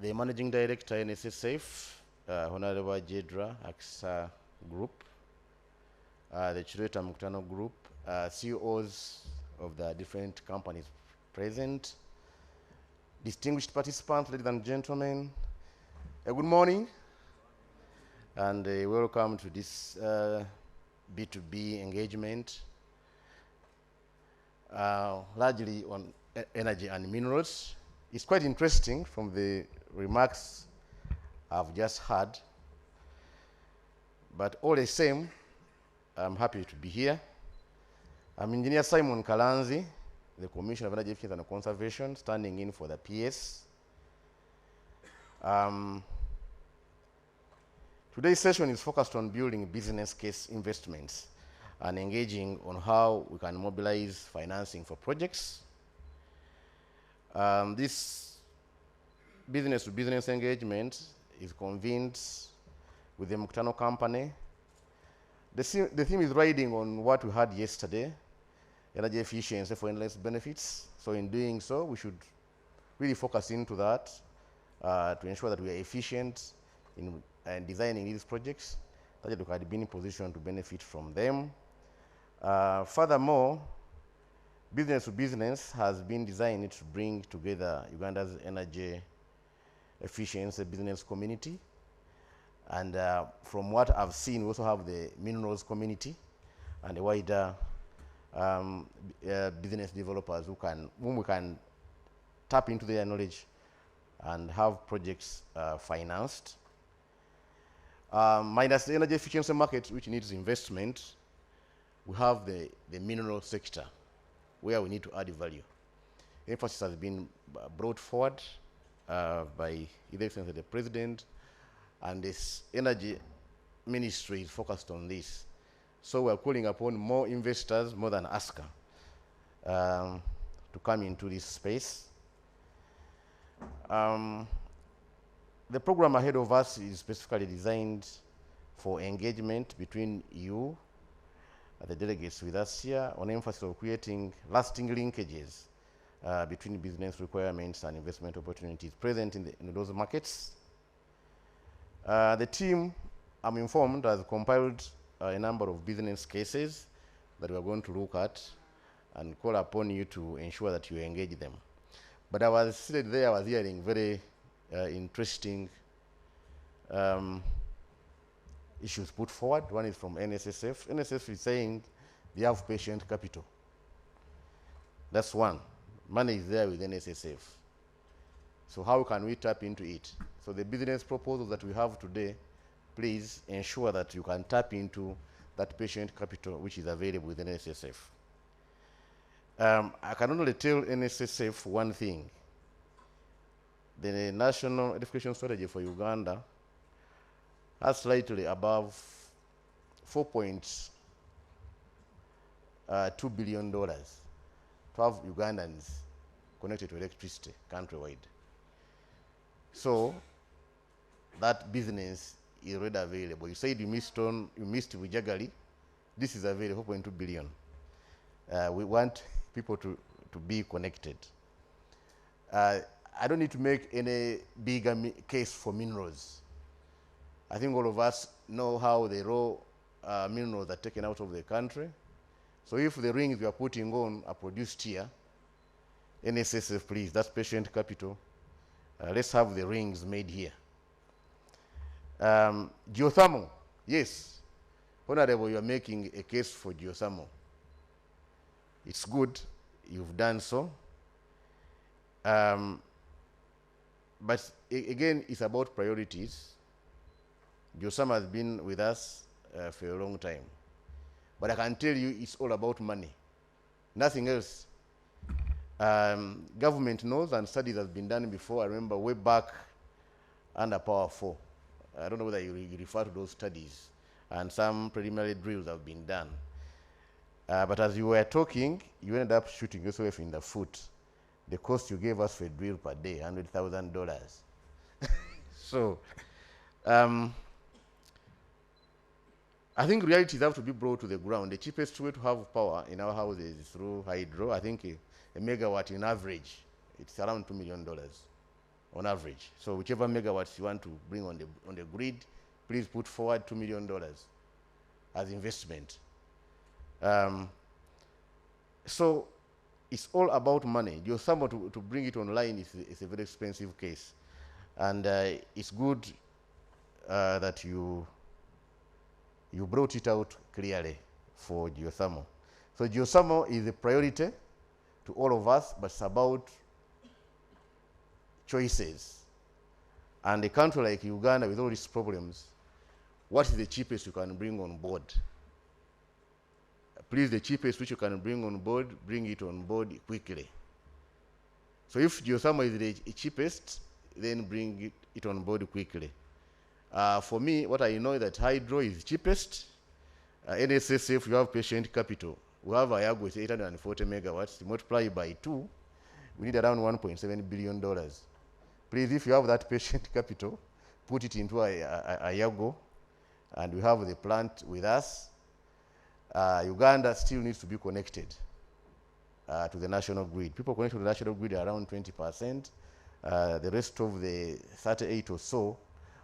the Managing Director, NSSF, Honorable Jedra, AXA Group, the Chireta Mukutano Group, CEOs of the different companies present, distinguished participants, ladies and gentlemen, good morning, and welcome to this B2B engagement, largely on energy and minerals. It's quite interesting from the remarks I've just heard, but all the same, I'm happy to be here. I'm Engineer Simon Kalanzi, the Commissioner of Energy Efficiency and Conservation, standing in for the PS. Today's session is focused on building business case investments and engaging on how we can mobilize financing for projects. This business-to-business engagement is convened with the Mukutano company. The theme is riding on what we had yesterday, energy efficiency for endless benefits. So in doing so, we should really focus into that to ensure that we are efficient in designing these projects, that we can be in a position to benefit from them. Furthermore, business to business has been designed to bring together Uganda's energy efficiency business community. And from what I've seen, we also have the minerals community and the wider business developers whom we can tap into their knowledge and have projects financed. Minus the energy efficiency market, which needs investment, we have the mineral sector, where we need to add value. Emphasis has been brought forward by His Excellency the President, and this energy ministry is focused on this. So we're calling upon more investors, more than ASCA, to come into this space. The program ahead of us is specifically designed for engagement between you, the delegates with us here, on emphasis of creating lasting linkages between business requirements and investment opportunities present in those markets. The team, I'm informed, has compiled a number of business cases that we're going to look at and call upon you to ensure that you engage them. But I was seated there, I was hearing very interesting issues put forward. One is from NSSF. NSSF is saying they have patient capital. That's one. Money is there with NSSF. So how can we tap into it? So the business proposals that we have today, please ensure that you can tap into that patient capital which is available with NSSF. I can only tell NSSF one thing. The National Education Strategy for Uganda has slightly above $4.2 billion to have Ugandans connected to electricity countrywide. So that business is already available. You said you missed Wijagali. This is available, 4.2 billion. We want people to be connected. I don't need to make any bigger case for minerals. I think all of us know how the raw minerals are taken out of the country. So if the rings we are putting on are produced here, NSSF, please, that's patient capital. Let's have the rings made here. Geothermal, yes. Honorable, you are making a case for geothermal. It's good, you've done so. But again, it's about priorities. Geothermal has been with us for a long time. But I can tell you it's all about money, nothing else. Government knows, and studies have been done before. I remember way back under Power 4. I don't know whether you refer to those studies, and some preliminary drills have been done. But as you were talking, you ended up shooting yourself in the foot. The cost you gave us for a drill per day, $100,000. So, I think realities have to be brought to the ground. The cheapest way to have power in our houses is through hydro. I think a megawatt in average, it's around $2 million on average. So whichever megawatts you want to bring on the grid, please put forward $2 million as investment. So it's all about money. Geothermal to bring it online is a very expensive case. And it's good that you brought it out clearly for geothermal. So geothermal is a priority to all of us, but it's about choices. And a country like Uganda with all these problems, what is the cheapest you can bring on board? Please, the cheapest which you can bring on board, bring it on board quickly. So if geothermal is the cheapest, then bring it on board quickly. For me, what I know is that hydro is cheapest. NSSF, you have patient capital. We have Ayago with 840 megawatts. Multiply by 2, we need around $1.7 billion. Please, if you have that patient capital, put it into Ayago, and we have the plant with us. Uganda still needs to be connected to the national grid. People connected to the national grid are around 20%. The rest of the 38 or so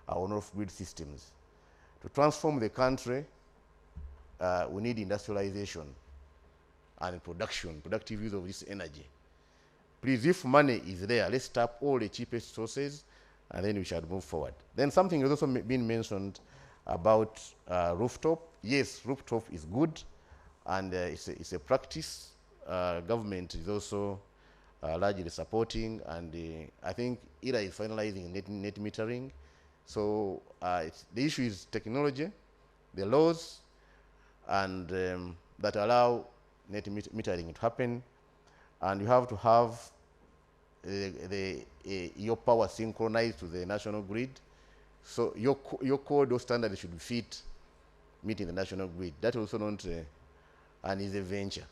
are on off-grid systems. To transform the country, we need industrialization and productive use of this energy. Please, if money is there, let's tap all the cheapest sources, and then we shall move forward. Then something has also been mentioned about rooftop. Yes, rooftop is good, and it's a practice. Government is also largely supporting, and I think IRA is finalizing net metering. So the issue is technology, the laws, and that allow net metering to happen, and you have to have your power synchronized to the national grid. So your code or standard should fit meeting the national grid. That also not an easy venture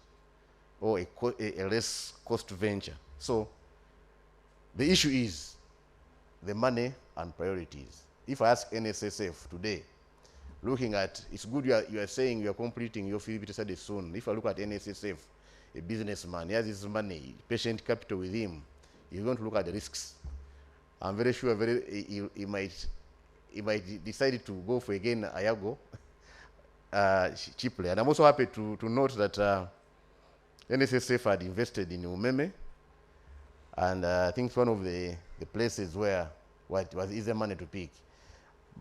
or a less cost venture. So the issue is the money and priorities. If I ask NSSF today, looking at, it's good you are saying you are completing your feasibility study soon. If I look at NSSF, a businessman, he has his money, patient capital with him, he's going to look at the risks. I'm very sure he might decide to go for again Ayago cheaply. And I'm also happy to note that NSSF had invested in Umeme, and I think it's one of the places where it was easy money to pick.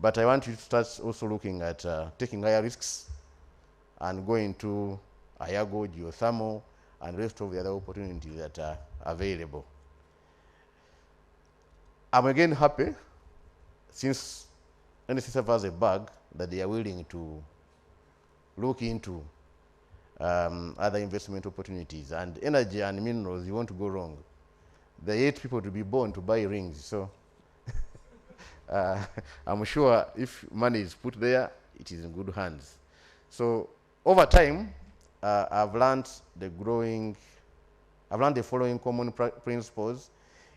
But I want you to start also looking at taking higher risks and going to Ayago, geothermal, and the rest of the other opportunities that are available. I'm again happy, since NSSF has a bag, that they are willing to look into other investment opportunities. And energy and minerals, you want to go wrong. There are 8 people to be born to buy rings. So I'm sure if money is put there, it is in good hands. So over time, I've learned the following common principles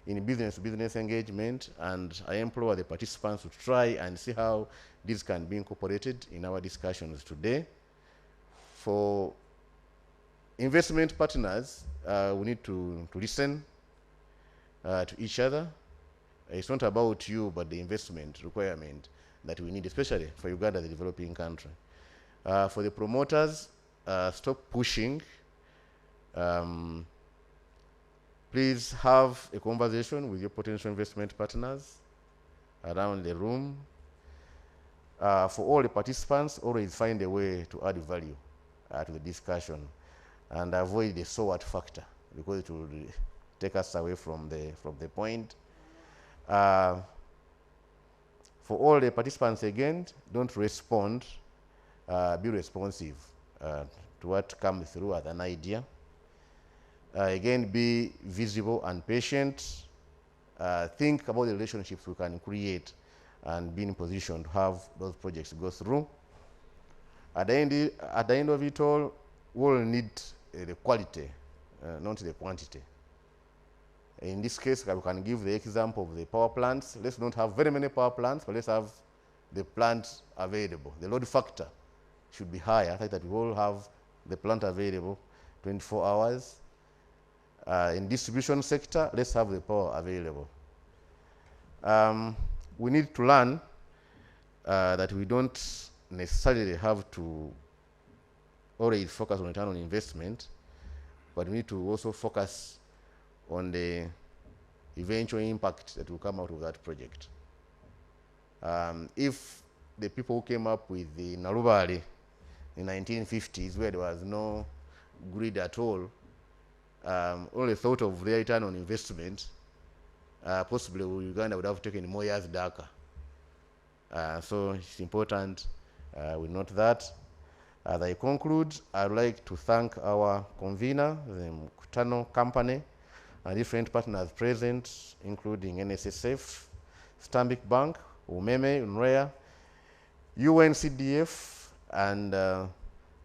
in business-to-business engagement, and I implore the participants to try and see how this can be incorporated in our discussions today. For investment partners, we need to listen to each other. It's not about you, but the investment requirement that we need, especially for Uganda, the developing country. For the promoters, stop pushing. Please have a conversation with your potential investment partners around the room. For all the participants, always find a way to add value to the discussion, and avoid the so what factor, because it will take us away from the point. For all the participants, again, don't respond, be responsive to what comes through as an idea. Again, be visible and patient. Think about the relationships we can create and be in position to have those projects go through. At the end of it all, we'll need the quality, not the quantity. In this case, we can give the example of the power plants. Let's not have very many power plants, but let's have the plants available. The load factor should be higher, like that we all have the plant available 24 hours. In distribution sector, let's have the power available. We need to learn that we don't necessarily have to always focus on return on investment, but we need to also focus on the eventual impact that will come out of that project. If the people who came up with the Narubali in 1950s, where there was no grid at all, only thought of their return on investment, possibly Uganda would have taken more years darker. So it's important we note that. As I conclude, I'd like to thank our convener, the Mkutano Company, and different partners present, including NSSF, Stanbic Bank, Umeme, UNREA, UNCDF, and the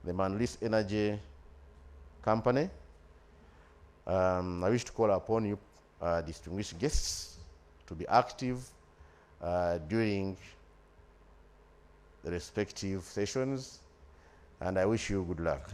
Manlis Energy Company. I wish to call upon you, distinguished guests, to be active during the respective sessions, and I wish you good luck.